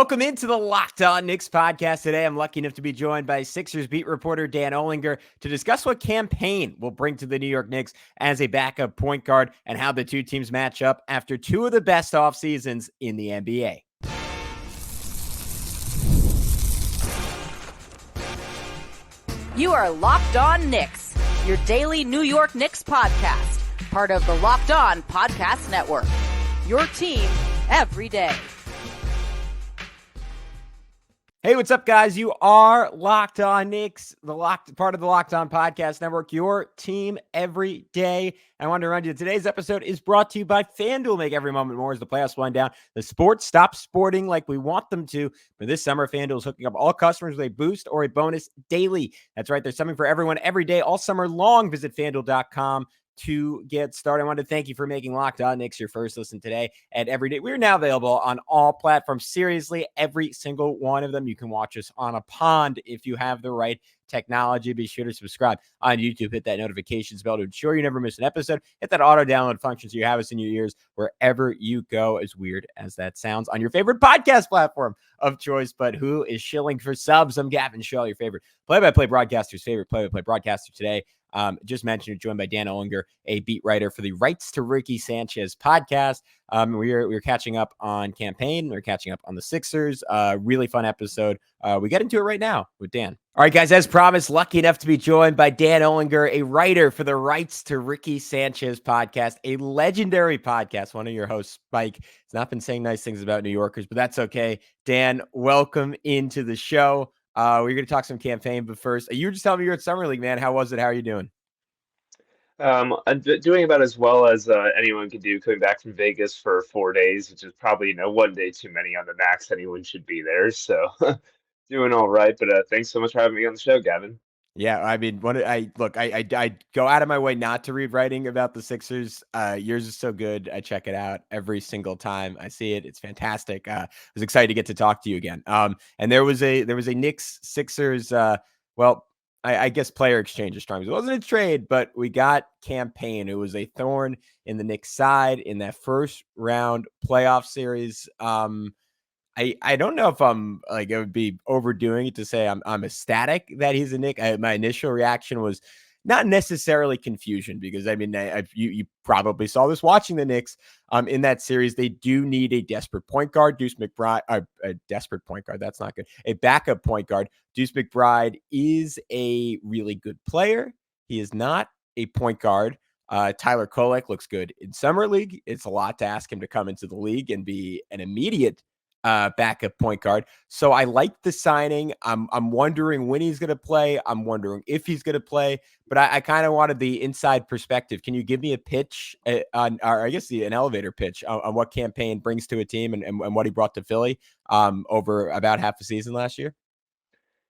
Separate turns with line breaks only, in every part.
Welcome into the Locked On Knicks podcast. Today, I'm lucky enough to be joined by Sixers beat reporter Dan Olinger to discuss what Cam Payne will bring to the New York Knicks as a backup point guard and how the two teams match up after two of the best off seasons in the NBA.
You are Locked On Knicks, your daily New York Knicks podcast, part of the Locked On Podcast Network. Your team every day.
Hey, what's up, guys? You are Locked On Knicks, part of the Locked On Podcast Network, your team every day. I wanted to remind you that today's episode is brought to you by FanDuel. Make every moment more as the playoffs wind down. The sports stop sporting like we want them to. For this summer, FanDuel is hooking up all customers with a boost or a bonus daily. That's right. There's something for everyone every day, all summer long. Visit FanDuel.com to get started. I wanted to thank you for making Locked On Knicks your first listen today and every day. We're now available on all platforms. Seriously, every single one of them. You can watch us on a pond if you have the right technology. Be sure to subscribe on YouTube. Hit that notifications bell to ensure you never miss an episode. Hit that auto download function so you have us in your ears wherever you go, as weird as that sounds, on your favorite podcast platform of choice. But who is shilling for subs? I'm Gavin Schall, your favorite play-by-play broadcaster's favorite play-by-play broadcaster today. Just mentioned, joined by Dan Olinger, a beat writer for the Rights To Ricky Sanchez podcast. We're catching up on Cam Payne. We're catching up on the Sixers. Really fun episode. We get into it right now with Dan. All right, guys, as promised, lucky enough to be joined by Dan Olinger, a writer for the Rights To Ricky Sanchez podcast, a legendary podcast. One of your hosts, Spike, has not been saying nice things about New Yorkers, but that's okay. Dan, welcome into the show. We're going to talk some Cam Payne, but first, you were just telling me you're at Summer League, man. How was it? How are you doing?
I'm doing about as well as anyone can do, coming back from Vegas for 4 days, which is probably, one day too many on the max. Anyone should be there. So doing all right. But thanks so much for having me on the show, Gavin.
Yeah, I mean, I go out of my way not to read writing about the Sixers. Yours is so good. I check it out every single time I see it. It's fantastic. I was excited to get to talk to you again. And there was a Knicks Sixers. I guess player exchange is strong. It wasn't a trade, but we got Cam Payne, who was a thorn in the Knicks side in that first round playoff series. I don't know if it would be overdoing it to say I'm ecstatic that he's a Knick. My initial reaction was not necessarily confusion, because I mean, you probably saw this watching the Knicks in that series. They do need a desperate point guard. Deuce McBride, a desperate point guard. That's not good. A backup point guard. Deuce McBride is a really good player. He is not a point guard. Tyler Kolek looks good in Summer League. It's a lot to ask him to come into the league and be an immediate backup point guard. So I like the signing. I'm wondering when he's going to play. I'm wondering if he's going to play, but I kind of wanted the inside perspective. Can you give me a pitch an elevator pitch on what Cam Payne brings to a team and what he brought to Philly over about half a season last year?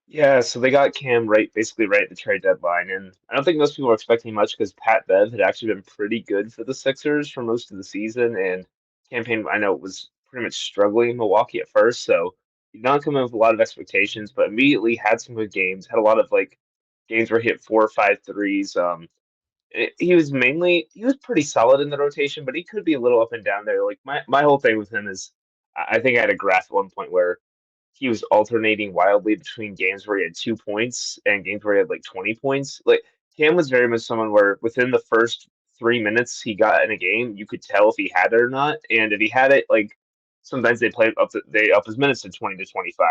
Yeah, so they got Cam basically right at the trade deadline. And I don't think most people were expecting much because Pat Bev had actually been pretty good for the Sixers for most of the season. And Cam Payne, I know, was pretty much struggling in Milwaukee at first. So he did not come in with a lot of expectations, but immediately had some good games, had a lot of games where he hit 4 or 5 threes. He was pretty solid in the rotation, but he could be a little up and down there. Like my whole thing with him is I think I had a graph at one point where he was alternating wildly between games where he had 2 points and games where he had 20 points. Like Cam was very much someone where within the first 3 minutes he got in a game, you could tell if he had it or not. And if he had it, sometimes they up his minutes to 20 to 25.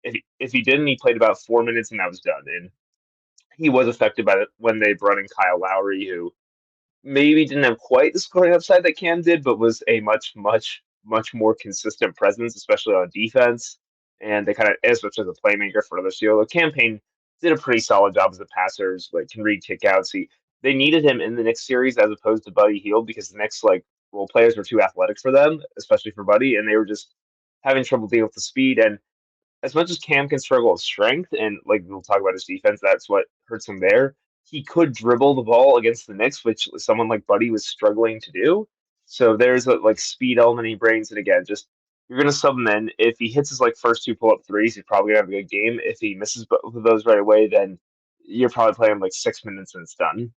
If he didn't, he played about 4 minutes and that was done. And he was affected by it when they brought in Kyle Lowry, who maybe didn't have quite the scoring upside that Cam did, but was a much, much, much more consistent presence, especially on defense. And they kind of, especially as a playmaker for another CEO. Cam Payne did a pretty solid job as a passer, can read kickouts. They needed him in the next series as opposed to Buddy Hield because the next role players were too athletic for them, especially for Buddy, and they were just having trouble dealing with the speed. And as much as Cam can struggle with strength, and we'll talk about his defense, that's what hurts him there. He could dribble the ball against the Knicks, which someone like Buddy was struggling to do. So there's a speed element he brings, and again, just you're gonna sub him in. If he hits his first 2 pull-up threes, he's probably gonna have a good game. If he misses both of those right away, then you're probably playing 6 minutes and it's done.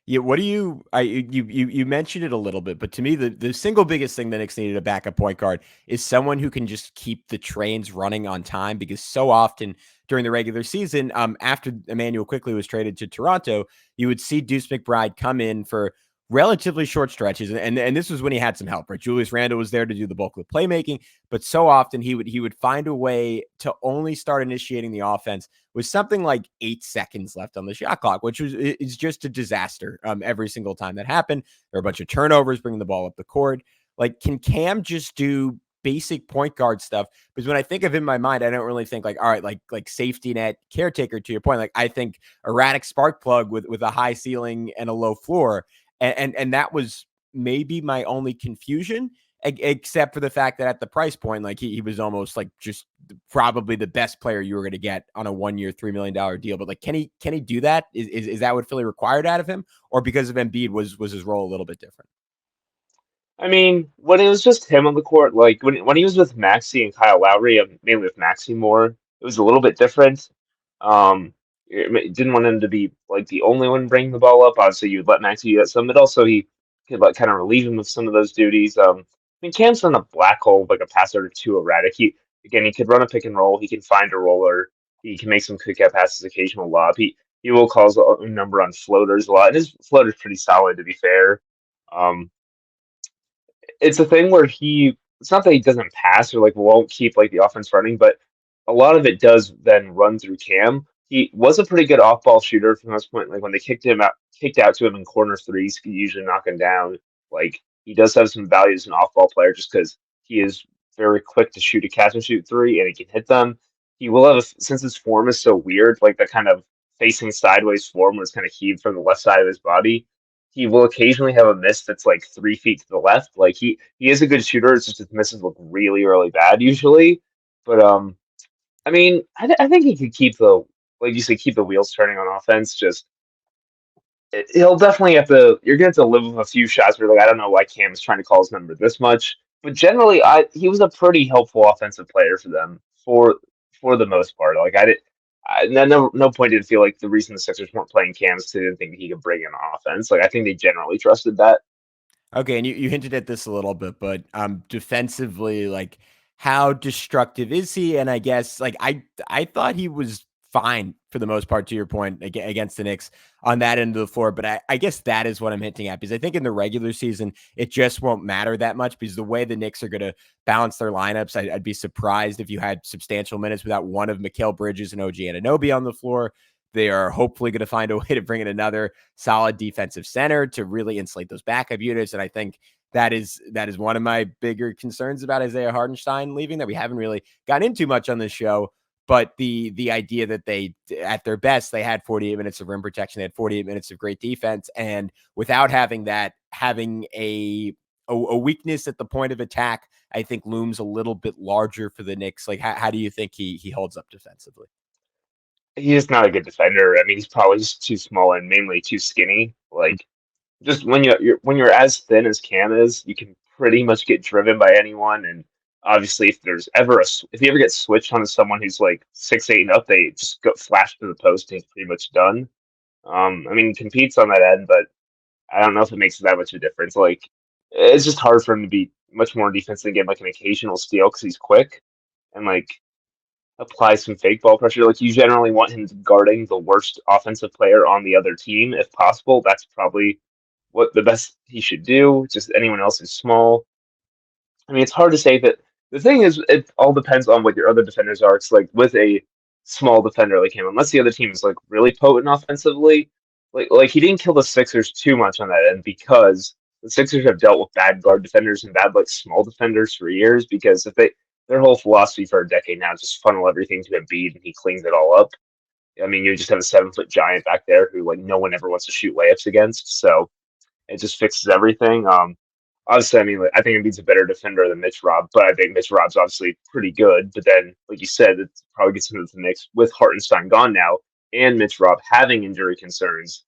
Yeah, what do you you mentioned it a little bit, but to me the single biggest thing the Knicks needed a backup point guard is someone who can just keep the trains running on time because so often during the regular season, after Emmanuel quickly was traded to Toronto, you would see Deuce McBride come in for relatively short stretches, and this was when he had some help. Right, Julius Randle was there to do the bulk of the playmaking, but so often he would find a way to only start initiating the offense with something like 8 seconds left on the shot clock, which is just a disaster every single time that happened. There are a bunch of turnovers bringing the ball up the court. Like, can Cam just do basic point guard stuff? Because when I think of it in my mind, I don't really think like, all right, like safety net caretaker to your point. Like, I think erratic spark plug with a high ceiling and a low floor. And that was maybe my only confusion, except for the fact that at the price point, like he was almost like just probably the best player you were going to get on a 1 year, $3 million deal. But like, can he do that? Is that what Philly required out of him, or because of Embiid was his role a little bit different?
I mean, when it was just him on the court, like when he was with Maxey and Kyle Lowry, mainly with Maxey more, it was a little bit different. Didn't want him to be like the only one bringing the ball up. Obviously, you'd let Maxey do that some, but also he could like kind of relieve him of some of those duties. I mean, Cam's not a black hole, like a passer too erratic. He could run a pick and roll. He can find a roller. He can make some quick out passes, occasional lob. He will call a number on floaters a lot, and his floater's pretty solid to be fair. Um, it's a thing where it's not that he doesn't pass or like won't keep like the offense running, but a lot of it does then run through Cam. He was a pretty good off ball shooter from this point. Like when they kicked out to him in corner threes, he usually knock him down. Like he does have some value as an off ball player just because he is very quick to shoot a catch and shoot three and he can hit them. He will have since his form is so weird, like the kind of facing sideways form was kind of heaved from the left side of his body. He will occasionally have a miss that's like 3 feet to the left. Like he is a good shooter. It's just his misses look really, really bad usually. But I mean, I think he could keep like you said, keep the wheels turning on offense. Just he'll definitely have to. You're gonna have to live with a few shots where like I don't know why Cam is trying to call his number this much, but generally, he was a pretty helpful offensive player for them for the most part. Like I did. No point did it feel like the reason the Sixers weren't playing Cam is they didn't think he could bring in offense. Like I think they generally trusted that.
Okay, and you hinted at this a little bit, but defensively, like how destructive is he? And I guess like I thought he was fine for the most part, to your point, against the Knicks on that end of the floor. But I guess that is what I'm hinting at, because I think in the regular season it just won't matter that much, because the way the Knicks are going to balance their lineups, I'd be surprised if you had substantial minutes without one of Mikal Bridges and OG Anunoby on the floor. They are hopefully going to find a way to bring in another solid defensive center to really insulate those backup units. And I think that is one of my bigger concerns about Isaiah Hartenstein leaving, that we haven't really gotten into much on this show. But the idea that they, at their best, they had 48 minutes of rim protection, they had 48 minutes of great defense, and without having that, having a weakness at the point of attack, I think looms a little bit larger for the Knicks. Like, how do you think he holds up defensively?
He's not a good defender. I mean, he's probably just too small and mainly too skinny. Like just when you're as thin as Cam is, you can pretty much get driven by anyone. And obviously, if you ever get switched onto someone who's like 6'8" and up, they just go flash to the post and he's pretty much done. I mean, he competes on that end, but I don't know if it makes that much of a difference. Like, it's just hard for him to be much more defensive and get like an occasional steal because he's quick and like apply some fake ball pressure. Like, you generally want him guarding the worst offensive player on the other team if possible. That's probably what the best he should do. Just anyone else is small. I mean, it's hard to say that. The thing is, it all depends on what your other defenders are. It's like with a small defender like him, unless the other team is like really potent offensively, like he didn't kill the Sixers too much on that end because the Sixers have dealt with bad guard defenders and bad like small defenders for years. Because if their whole philosophy for a decade now is just funnel everything to Embiid and he cleans it all up. I mean, you just have a 7-foot giant back there who like no one ever wants to shoot layups against. So it just fixes everything. Obviously, I mean, like, I think Embiid's a better defender than Mitch Rob, but I think Mitch Rob's obviously pretty good. But then, like you said, it probably gets into the mix with Hartenstein gone now and Mitch Rob having injury concerns.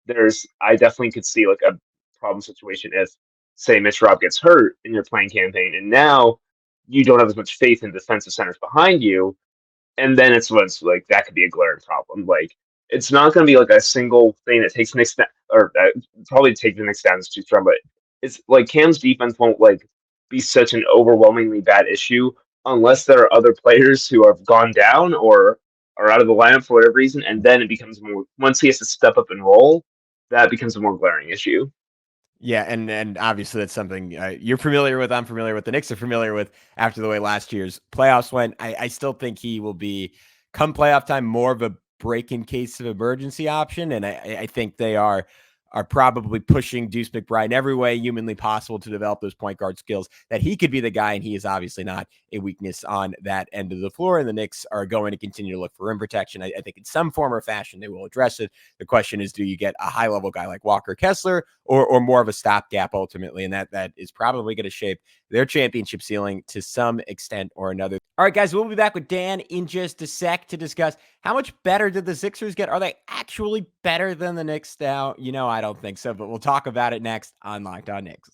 I definitely could see like a problem situation if, say, Mitch Rob gets hurt and you're playing Cam Payne, and now you don't have as much faith in defensive centers behind you, and then it's like that could be a glaring problem. Like it's not going to be like a single thing that takes Knicks down, or probably take the Knicks down is too strong, but it's like Cam's defense won't like be such an overwhelmingly bad issue unless there are other players who have gone down or are out of the lineup for whatever reason, and then it becomes more once he has to step up and roll, that becomes a more glaring issue.
Yeah, and obviously that's something you're familiar with. I'm familiar with. The Knicks are familiar with after the way last year's playoffs went. I still think he will be, come playoff time, more of a break in case of emergency option, and I think they are probably pushing Deuce McBride in every way humanly possible to develop those point guard skills, that he could be the guy, and he is obviously not a weakness on that end of the floor, and the Knicks are going to continue to look for rim protection. I think in some form or fashion they will address it. The question is, do you get a high-level guy like Walker Kessler or more of a stopgap ultimately? And that is probably going to shape their championship ceiling to some extent or another. All right, guys, we'll be back with Dan in just a sec to discuss how much better did the Sixers get? Are they actually better than the Knicks now? I don't think so, but we'll talk about it next on Locked On Knicks.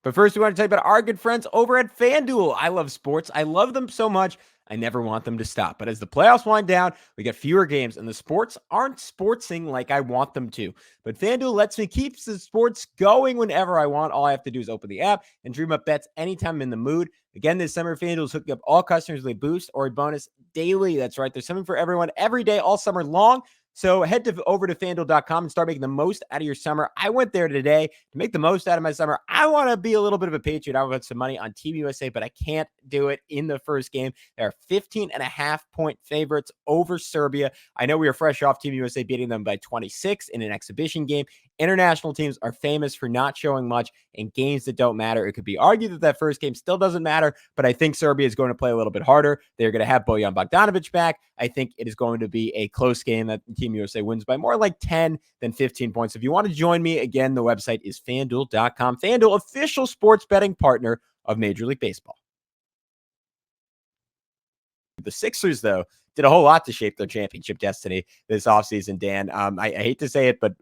But first, we want to tell you about our good friends over at FanDuel. I love sports. I love them so much, I never want them to stop. But as the playoffs wind down, we get fewer games, and the sports aren't sportsing like I want them to. But FanDuel lets me keep the sports going whenever I want. All I have to do is open the app and dream up bets anytime I'm in the mood. Again, this summer, FanDuel is hooking up all customers with a boost or a bonus daily. That's right. There's something for everyone every day, all summer long. So head over to FanDuel.com and start making the most out of your summer. I went there today to make the most out of my summer. I want to be a little bit of a patriot. I want to put some money on Team USA, but I can't do it in the first game. They are 15.5-point favorites over Serbia. I know we were fresh off Team USA beating them by 26 in an exhibition game. International teams are famous for not showing much in games that don't matter. It could be argued that that first game still doesn't matter, but I think Serbia is going to play a little bit harder. They're going to have Bojan Bogdanovic back. I think it is going to be a close game that Team USA wins by more like 10 than 15 points. If you want to join me, again, the website is FanDuel.com. FanDuel, official sports betting partner of Major League Baseball. The Sixers, though, did a whole lot to shape their championship destiny this offseason, Dan. I hate to say it, but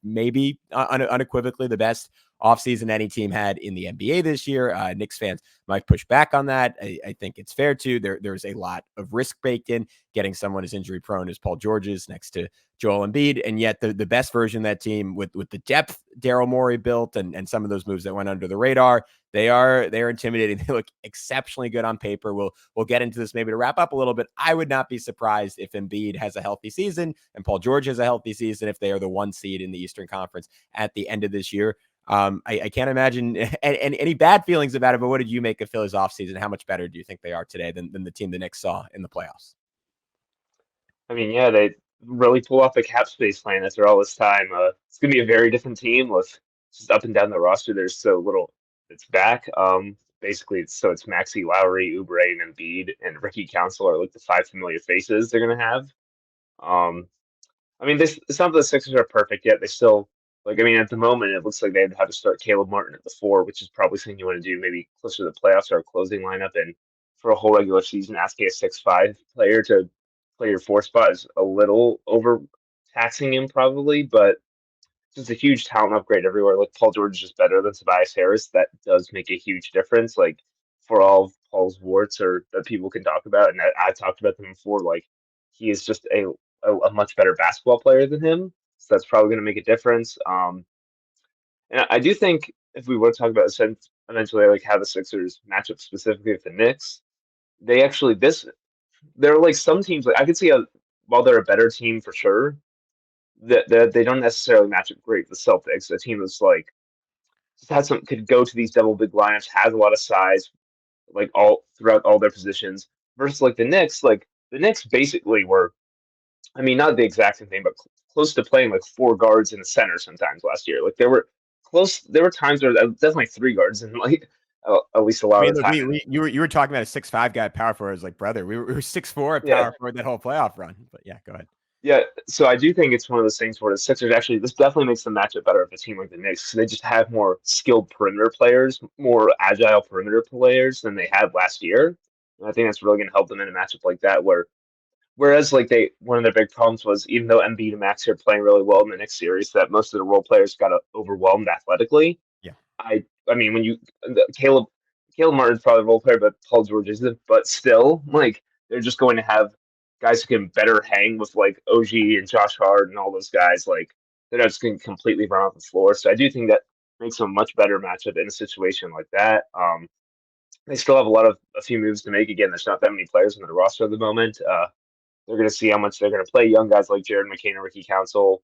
maybe unequivocally the best offseason any team had in the NBA this year. Knicks fans might push back on that. I think it's fair to. There's a lot of risk baked in getting someone as injury prone as Paul George is next to Joel Embiid, and yet the best version of that team with the depth Daryl Morey built and some of those moves that went under the radar, they're intimidating. They look exceptionally good on paper. We'll get into this maybe to wrap up a little bit. I would not be surprised if Embiid has a healthy season and Paul George has a healthy season if they are the 1 seed in the Eastern Conference at the end of this year. I can't imagine any bad feelings about it, but what did you make of Philly's offseason? How much better do you think they are today than the team the Knicks saw in the playoffs?
I mean, yeah, they really pull off the cap space plan after all this time. It's going to be a very different team with just up and down the roster. There's so little that's back. Basically, it's Maxey, Lowry, Oubre, and Embiid, and Ricky Council are like the 5 familiar faces they're going to have. I mean, it's not that the Sixers are perfect yet. They still, like, I mean, at the moment, it looks like they'd have to start Caleb Martin at the 4, which is probably something you want to do maybe closer to the playoffs or a closing lineup. And for a whole regular season, asking a 6'5" player to play your 4 spot is a little overtaxing him, probably, but just a huge talent upgrade everywhere. Like, Paul George is just better than Tobias Harris. That does make a huge difference. Like, for all of Paul's warts or that people can talk about, and I talked about them before, like, he is just a much better basketball player than him. So that's probably going to make a difference. And I do think if we were to talk about eventually, like how the Sixers match up specifically with the Knicks, they actually there are like some teams like I could see while they're a better team for sure, that they don't necessarily match up great with the Celtics. A team that's like just could go to these double big lineups, has a lot of size, like all throughout all their positions, versus like the Knicks. Like the Knicks basically were, I mean, not the exact same thing, but close to playing like 4 guards in the center sometimes last year. Like there were close. There were times where definitely 3 guards and like at least a
I
lot
mean,
of the
look,
time.
you were talking about a 6'5" guy at power forward. I was like, brother, we were 6'4" at
Yeah,
power forward that whole playoff run. But yeah, go ahead.
yeah. So I do think it's one of those things where the Sixers actually this definitely makes the matchup better of a team like the Knicks. They just have more skilled perimeter players, more agile perimeter players than they had last year. And I think that's really going to help them in a matchup like that where. Whereas, like one of their big problems was even though Embiid and Maxey are playing really well in the next series, that most of the role players got overwhelmed athletically.
Yeah.
I mean, when Caleb Martin's probably a role player, but Paul George isn't. But still, like they're just going to have guys who can better hang with like OG and Josh Hart and all those guys. Like they're not just going to completely run off the floor. So I do think that makes them a much better matchup in a situation like that. They still have a few moves to make. Again, there's not that many players on the roster at the moment. They're going to see how much they're going to play. Young guys like Jared McCain and Ricky Council.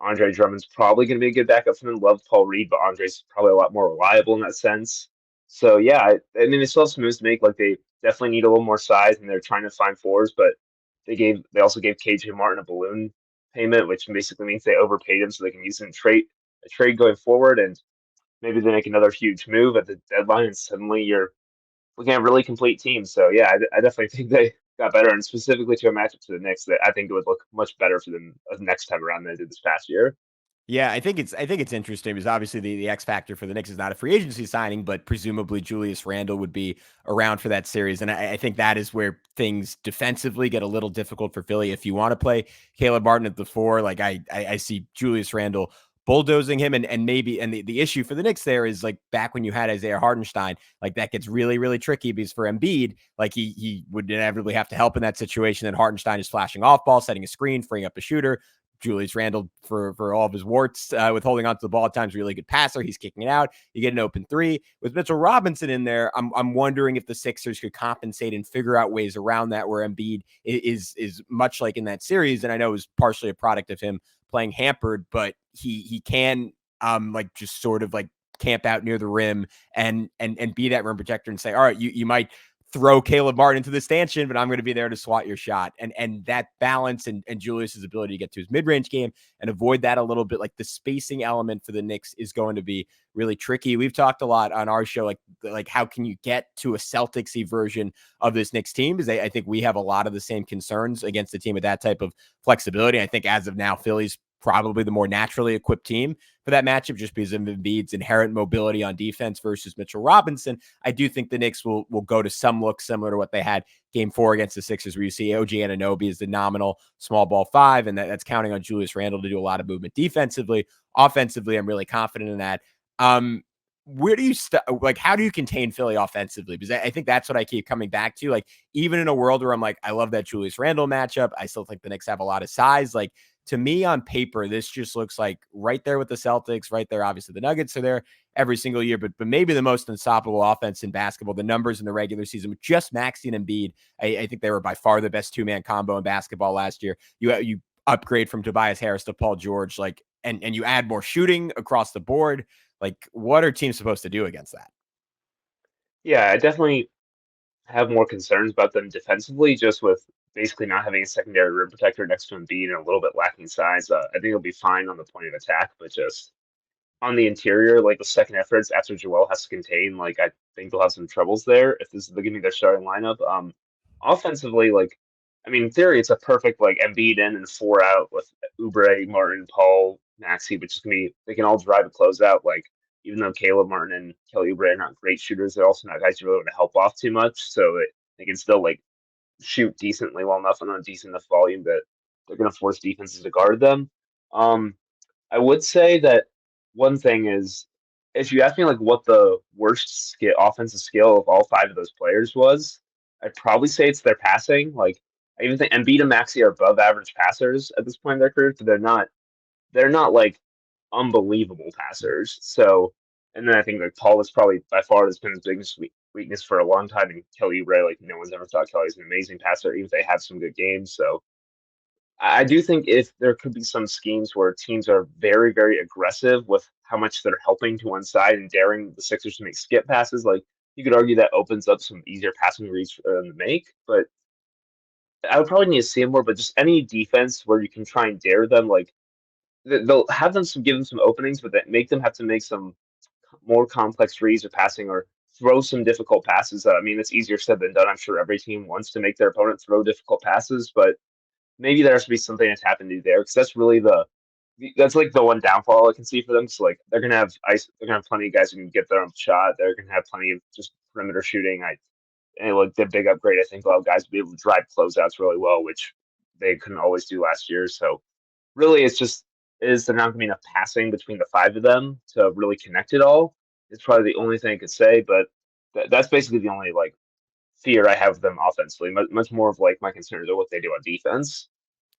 Andre Drummond's probably going to be a good backup for them. Love Paul Reed, but Andre's probably a lot more reliable in that sense. So yeah, I mean they still have some moves to make. Like they definitely need a little more size, and they're trying to find fours. But they also gave KJ Martin a balloon payment, which basically means they overpaid him so they can use it in a trade going forward. And maybe they make another huge move at the deadline, and suddenly you're looking at a really complete team. So yeah, I definitely think they got better, and specifically to a matchup to the Knicks, that I think it would look much better for them next time around than it did this past year.
Yeah, I think it's interesting because obviously the X factor for the Knicks is not a free agency signing, but presumably Julius Randle would be around for that series, and I think that is where things defensively get a little difficult for Philly. If you want to play Caleb Martin at the four, like I see Julius Randle bulldozing him, and maybe the issue for the Knicks there is like back when you had Isaiah Hartenstein, like that gets really tricky because for Embiid, like he would inevitably have to help in that situation. And Hartenstein is flashing off ball, setting a screen, freeing up a shooter. Julius Randle, for all of his warts with holding onto the ball at times, really good passer. He's kicking it out. You get an open three. With Mitchell Robinson in there, I'm wondering if the Sixers could compensate and figure out ways around that where Embiid is much like in that series. And I know it was partially a product of him playing hampered, but he can like just sort of like camp out near the rim and be that rim protector and say, all right, you might throw Caleb Martin into the stanchion, but I'm going to be there to swat your shot. And that balance and Julius's ability to get to his mid-range game and avoid that a little bit, like the spacing element for the Knicks is going to be really tricky. We've talked a lot on our show, like how can you get to a Celtics-y version of this Knicks team? Because I think we have a lot of the same concerns against a team with that type of flexibility. I think as of now, Philly's probably the more naturally equipped team for that matchup just because of Embiid's inherent mobility on defense versus Mitchell Robinson. I do think the Knicks will go to some look similar to what they had game 4 against the Sixers, where you see OG Anunoby as the nominal small ball 5, and that's counting on Julius Randle to do a lot of movement defensively. Offensively, I'm really confident in that. Where do you like how do you contain Philly offensively? Because I think that's what I keep coming back to. Like, even in a world where I'm like, I love that Julius Randle matchup, I still think the Knicks have a lot of size. Like, to me on paper, this just looks like right there with the Celtics, right there. Obviously, the Nuggets are there every single year, but maybe the most unstoppable offense in basketball. The numbers in the regular season with just Maxey and Embiid, I think they were by far the best two-man combo in basketball last year. You upgrade from Tobias Harris to Paul George, like, and you add more shooting across the board. Like, what are teams supposed to do against that?
Yeah, I definitely have more concerns about them defensively, just with basically not having a secondary rim protector next to Embiid and a little bit lacking size. I think it'll be fine on the point of attack, but just on the interior, like the second efforts after Joel has to contain, like I think they'll have some troubles there if this is going to be their starting lineup. Offensively, like I mean, in theory, it's a perfect like Embiid in and 4 out with Oubre, Martin, Paul, Maxey, which is gonna be they can all drive a closeout. Like even though Caleb Martin and Kelly Oubre are not great shooters, they're also not guys you really want to help off too much, so they can still like shoot decently well enough and on a decent enough volume that they're going to force defenses to guard them. Um, I would say that one thing is if you ask me like what the worst offensive skill of all 5 of those players was, I'd probably say it's their passing. Like I even think Embiid and Maxey are above average passers at this point in their career, but they're not like unbelievable passers. So, and then I think like Paul is probably by far has been his biggest weakness for a long time. And Kelly Oubre, like no one's ever thought Kelly's an amazing passer, even if they have some good games. So I do think if there could be some schemes where teams are very aggressive with how much they're helping to one side and daring the Sixers to make skip passes, like you could argue that opens up some easier passing reads for them to make. But I would probably need to see it more. But just any defense where you can try and dare them, like they'll have them give them some openings, but that make them have to make some more complex reads or passing or throw some difficult passes. I mean, it's easier said than done. I'm sure every team wants to make their opponent throw difficult passes, but maybe there has to be something that's happened to there because that's really that's like the one downfall I can see for them. So like they're gonna have they're gonna have plenty of guys who can get their own shot. They're gonna have plenty of just perimeter shooting. And like the big upgrade, I think a lot of guys will be able to drive closeouts really well, which they couldn't always do last year. So really, it's just is there not going to be enough passing between the 5 of them to really connect it all? It's probably the only thing I could say, but that's basically the only like fear I have of them offensively. Much more of like my concerns are what they do on defense.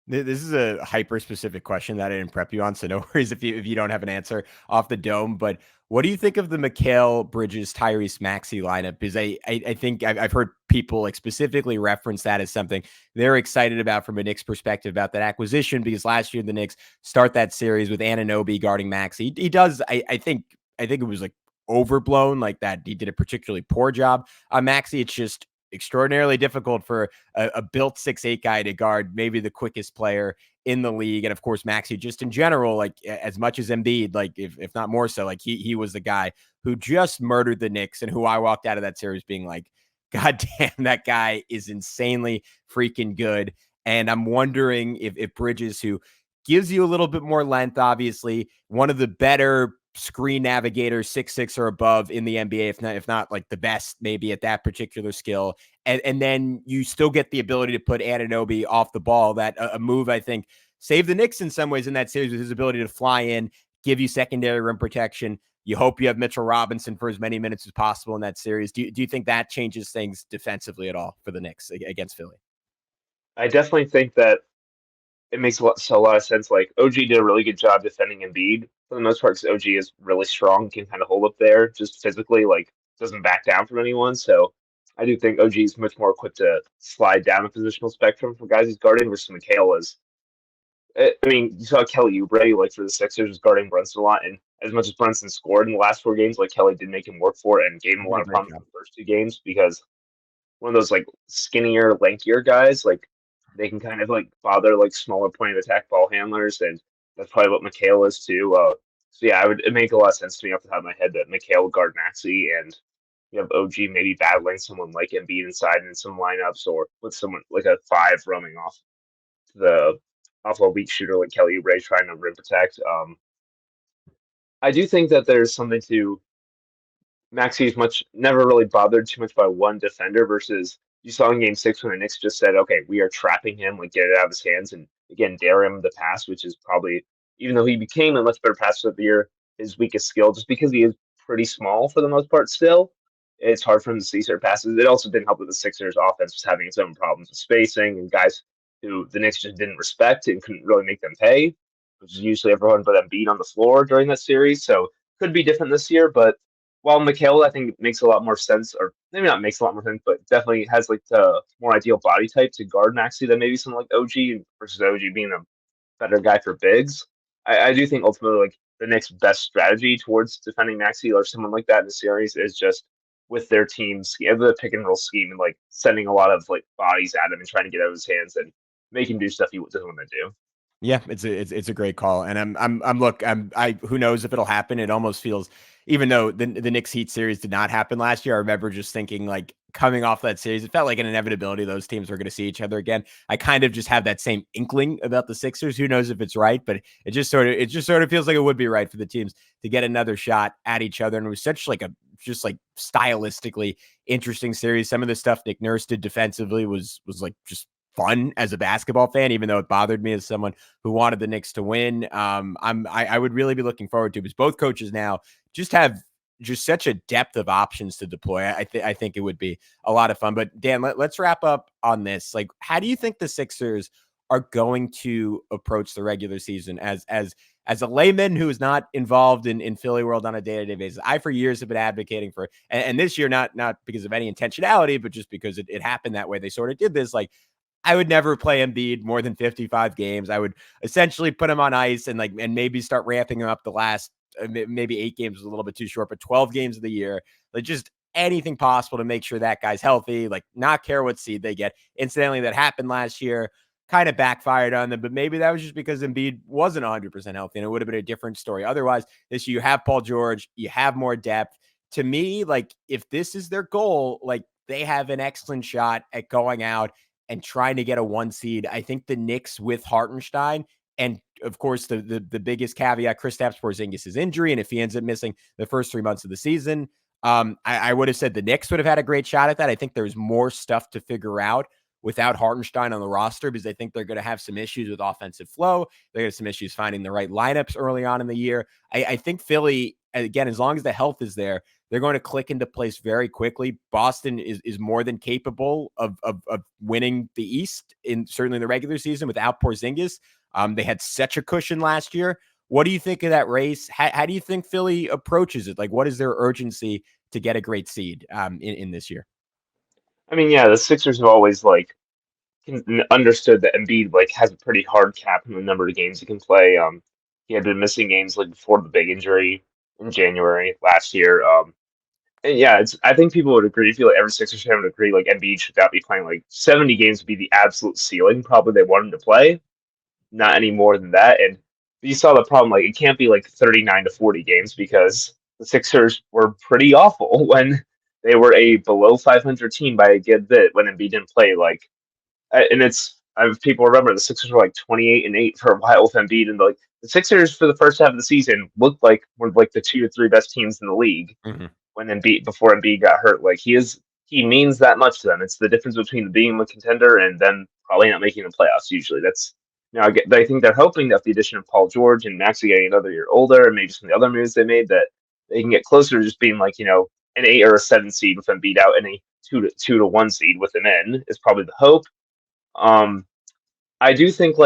This is a hyper specific question that I didn't prep you on, so no worries if you don't have an answer off the dome. But what do you think of the Mikal, Bridges, Tyrese Maxey lineup? Because I think I've heard people like specifically reference that as something they're excited about from a Knicks perspective about that acquisition, because last year the Knicks start that series with Anunoby guarding Maxey. He does, I think it was like overblown, like that he did a particularly poor job on Maxey. It's just extraordinarily difficult for a built 6'8" guy to guard maybe the quickest player in the league. And of course, Maxey just in general, like as much as Embiid, like if not more so, like he was the guy who just murdered the Knicks and who I walked out of that series being like, God damn, that guy is insanely freaking good. And I'm wondering if Bridges, who gives you a little bit more length, obviously one of the better screen navigators, 6'6" or above in the NBA, if not like the best, maybe at that particular skill. And then you still get the ability to put Anunoby off the ball. That a move I think saved the Knicks in some ways in that series with his ability to fly in, give you secondary rim protection. You hope you have Mitchell Robinson for as many minutes as possible in that series. Do you think that changes things defensively at all for the Knicks against Philly?
I definitely think that it makes a lot of sense. Like OG did a really good job defending Embiid for the most part because OG is really strong, can kind of hold up there just physically, like doesn't back down from anyone. So I do think OG is much more equipped to slide down the positional spectrum for guys he's guarding versus Mikal is. I mean, you saw Kelly Oubre, like for the Sixers, was guarding Brunson a lot, and as much as Brunson scored in the last 4 games, like Kelly did make him work for it and gave him a lot of problems in the first 2 games because one of those like skinnier, lankier guys, like they can kind of like bother like smaller point of attack ball handlers, and that's probably what Mikal is too. So yeah, it make a lot of sense to me off the top of my head that Mikal would guard Maxey, and you have OG maybe battling someone like Embiid inside in some lineups, or with someone like a 5 roaming the off a weak shooter like Kelly Oubre trying to rim protect. I do think that there's something to Maxey's never really bothered too much by one defender versus you saw in game 6 when the Knicks just said, okay, we are trapping him, like get it out of his hands and again dare him to pass, which is probably, even though he became a much better passer of the year, his weakest skill, just because he is pretty small for the most part still. It's hard for him to see certain passes. It also didn't help that the Sixers offense was having its own problems with spacing and guys who the Knicks just didn't respect and couldn't really make them pay, which is usually everyone but Embiid on the floor during that series. So could be different this year, but while Mikal, I think makes a lot more sense, or maybe not makes a lot more sense, but definitely has like the more ideal body type to guard Maxey than maybe someone like OG versus OG being a better guy for bigs. I do think ultimately like the Knicks' best strategy towards defending Maxey or someone like that in the series is just with their team's the pick and roll scheme and like sending a lot of like bodies at him and trying to get out of his hands and make him do stuff he doesn't want to do.
Yeah, it's a great call, and who knows if it'll happen. It almost feels, even though the Knicks Heat series did not happen last year, I remember just thinking like coming off that series, it felt like an inevitability those teams were going to see each other again. I kind of just have that same inkling about the Sixers. Who knows if it's right, but it just sort of feels like it would be right for the teams to get another shot at each other. And it was such like just like stylistically interesting series. Some of the stuff Nick Nurse did defensively was like just fun as a basketball fan, even though it bothered me as someone who wanted the Knicks to win. I would really be looking forward to, because both coaches now just have just such a depth of options to deploy. I think it would be a lot of fun. But Dan, let's wrap up on this. Like, how do you think the Sixers are going to approach the regular season as a layman who is not involved in Philly world on a day-to-day basis? I, for years, have been advocating for, and this year, not because of any intentionality, but just because it happened that way. They sort of did this, like, I would never play Embiid more than 55 games. I would essentially put him on ice and maybe start ramping him up the last maybe 8 games was a little bit too short, but 12 games of the year, like just anything possible to make sure that guy's healthy, like not care what seed they get. Incidentally, that happened last year, kind of backfired on them, but maybe that was just because Embiid wasn't 100% healthy and it would have been a different story. Otherwise, this year you have Paul George, you have more depth. To me, like if this is their goal, like they have an excellent shot at going out and trying to get a 1 seed. I think the Knicks with Hartenstein, and of course the biggest caveat, Kristaps Porzingis' injury, and if he ends up missing the first 3 months of the season, I would have said the Knicks would have had a great shot at that. I think there's more stuff to figure out without Hartenstein on the roster, because I think they're going to have some issues with offensive flow. They have some issues finding the right lineups early on in the year. I think Philly, again, as long as the health is there, They're going to click into place very quickly. Boston is more than capable of winning the East certainly in the regular season without Porzingis. They had such a cushion last year. What do you think of that race? How do you think Philly approaches it? Like, what is their urgency to get a great seed in this year?
I mean, yeah, the Sixers have always understood that Embiid has a pretty hard cap in the number of games he can play. He had been missing games before the big injury in January last year. And yeah, I think people would agree. I feel like every Sixers fan would agree. Embiid should not be playing 70 games would be the absolute ceiling. Probably they want him to play, not any more than that. And you saw the problem. It can't be 39 to 40 games because the Sixers were pretty awful when they were a below 500 team by a good bit when Embiid didn't play. And people remember the Sixers were 28-8 for a while with Embiid, and the Sixers for the first half of the season looked like one of the 2 or 3 best teams in the league when before Embiid got hurt. He means that much to them. It's the difference between being a contender and then probably not making the playoffs. Usually, I think they're hoping that the addition of Paul George and Maxey getting another year older, and maybe some of the other moves they made, that they can get closer to just being an 8 or a 7 seed with Embiid out and a 2 to 1 seed with him in is probably the hope. I do think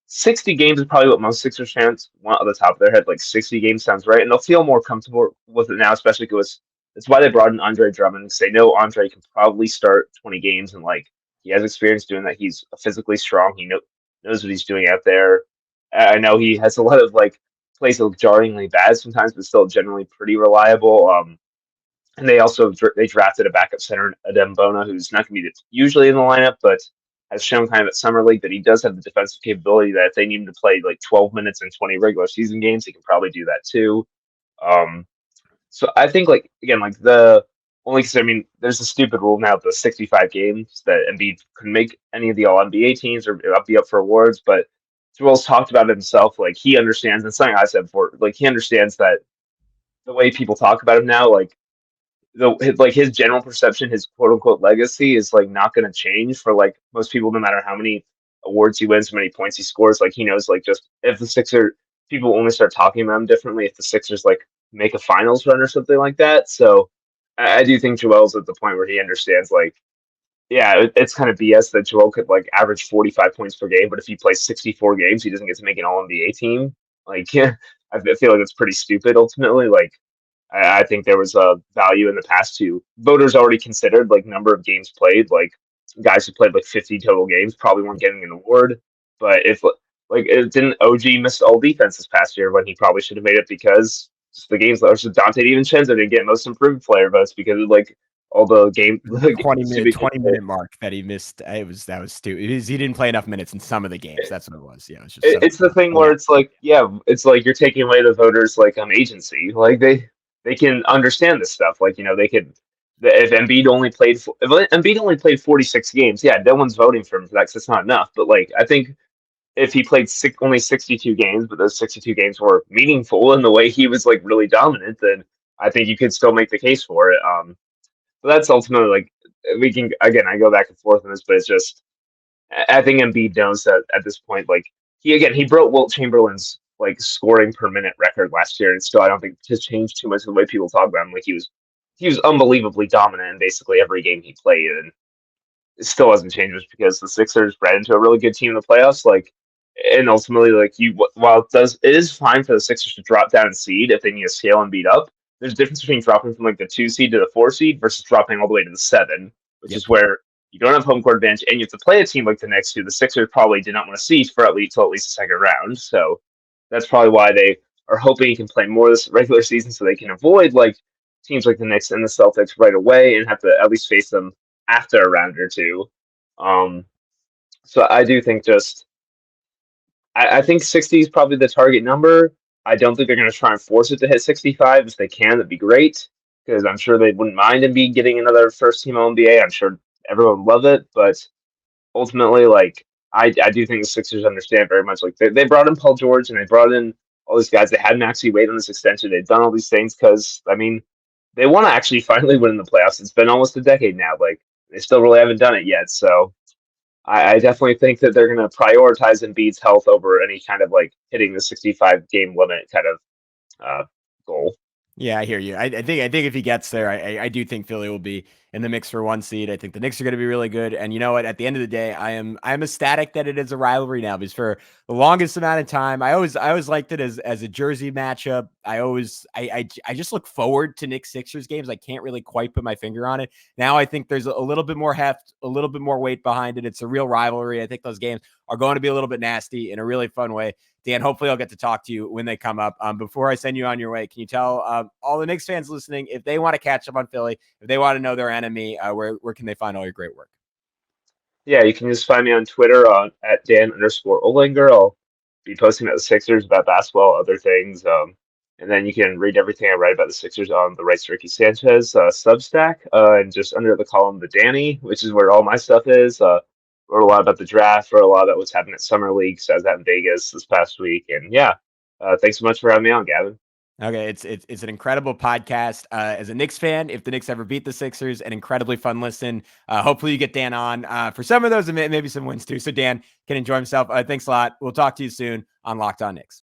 60 games is probably what most Sixers fans want at the top of their head. 60 games sounds right, and they'll feel more comfortable with it now, especially because it's why they brought in Andre Drummond, because they know Andre can probably start 20 games, and he has experience doing that. He's physically strong. He knows what he's doing out there. I know he has a lot of plays that look jarringly bad sometimes, but still generally pretty reliable. And they drafted a backup center, Adem Bona, who's not going to be usually in the lineup, but has shown kind of at summer league that he does have the defensive capability that if they need him to play 12 minutes in 20 regular season games, he can probably do that too. So I think the only, because I mean, there's a stupid rule now, the 65 games that Embiid couldn't make any of the All NBA teams or be up for awards, but Joel's talked about it himself. He understands, and something I said before, he understands that the way people talk about him now, his general perception, his quote unquote legacy is not going to change for most people, no matter how many awards he wins, how many points he scores. He knows just if the Sixers, people only start talking about him differently if the Sixers make a finals run or something like that. So I do think Joel's at the point where he understands it's kind of BS that Joel could average 45 points per game, but if he plays 64 games, he doesn't get to make an All NBA team. I feel it's pretty stupid ultimately. I think there was a value in the past to voters already considered number of games played. Guys who played 50 total games probably weren't getting an award. But if it didn't OG miss all defense this past year when he probably should have made it because just the games that Dante DiVincenzo didn't get most improved player votes because of all the game
20-minute mark that he missed. That was stupid. He didn't play enough minutes in some of the games. That's what it was. Yeah,
it's the thing where it's it's you're taking away the voters agency. They can understand this stuff. They could, if Embiid only played 46 games, yeah, no one's voting for him for that because it's not enough. But I think if he played only 62 games, but those 62 games were meaningful in the way he was really dominant, then I think you could still make the case for it. But that's ultimately we can, again, I go back and forth on this, but it's just, I think Embiid knows that at this point, he broke Wilt Chamberlain's scoring per minute record last year, and still I don't think has changed too much the way people talk about him. He was unbelievably dominant in basically every game he played, and it still hasn't changed much because the Sixers bred into a really good team in the playoffs. And ultimately, while it is fine for the Sixers to drop down in seed if they need to scale and beat up, there's a difference between dropping from the 2 seed to the 4 seed versus dropping all the way to the 7, which is where you don't have home court advantage and you have to play a team like the Knicks, who the Sixers probably did not want to see for at least the second round. So that's probably why they are hoping he can play more this regular season so they can avoid teams like the Knicks and the Celtics right away and have to at least face them after a round or two. So I do think I think 60 is probably the target number. I don't think they're going to try and force it to hit 65. If they can, that'd be great because I'm sure they wouldn't mind him getting another first team All-NBA. I'm sure everyone would love it, but ultimately, I do think the Sixers understand very much. They brought in Paul George and they brought in all these guys. They had Maxey wait on this extension. They've done all these things because they want to actually finally win in the playoffs. It's been almost a decade now. They still really haven't done it yet. So I definitely think that they're going to prioritize Embiid's health over any kind of hitting the 65 game limit kind of goal.
Yeah, I hear you. I think if he gets there, I do think Philly will be in the mix for 1 seed. I think the Knicks are going to be really good. And you know what? At the end of the day, I'm ecstatic that it is a rivalry now, because for the longest amount of time, I always liked it as a Jersey matchup. I just look forward to Knicks Sixers games. I can't really quite put my finger on it. Now I think there's a little bit more heft, a little bit more weight behind it. It's a real rivalry. I think those games are going to be a little bit nasty in a really fun way. Dan, hopefully I'll get to talk to you when they come up. Before I send you on your way, can you tell all the Knicks fans listening, if they want to catch up on Philly, if they want to know their enemy, where can they find all your great work?
Yeah, you can just find me on Twitter at Dan_Olinger. I'll be posting about the Sixers, about basketball, other things. And then you can read everything I write about the Sixers on the Rights To Ricky Sanchez Substack, and just under the column The Danny, which is where all my stuff is. Wrote a lot about the draft, wrote a lot about what's happening at Summer League. So I was out in Vegas this past week. And yeah, thanks so much for having me on, Gavin.
Okay, it's an incredible podcast. As a Knicks fan, if the Knicks ever beat the Sixers, an incredibly fun listen. Hopefully you get Dan on for some of those and maybe some wins too, so Dan can enjoy himself. Thanks a lot. We'll talk to you soon on Locked On Knicks.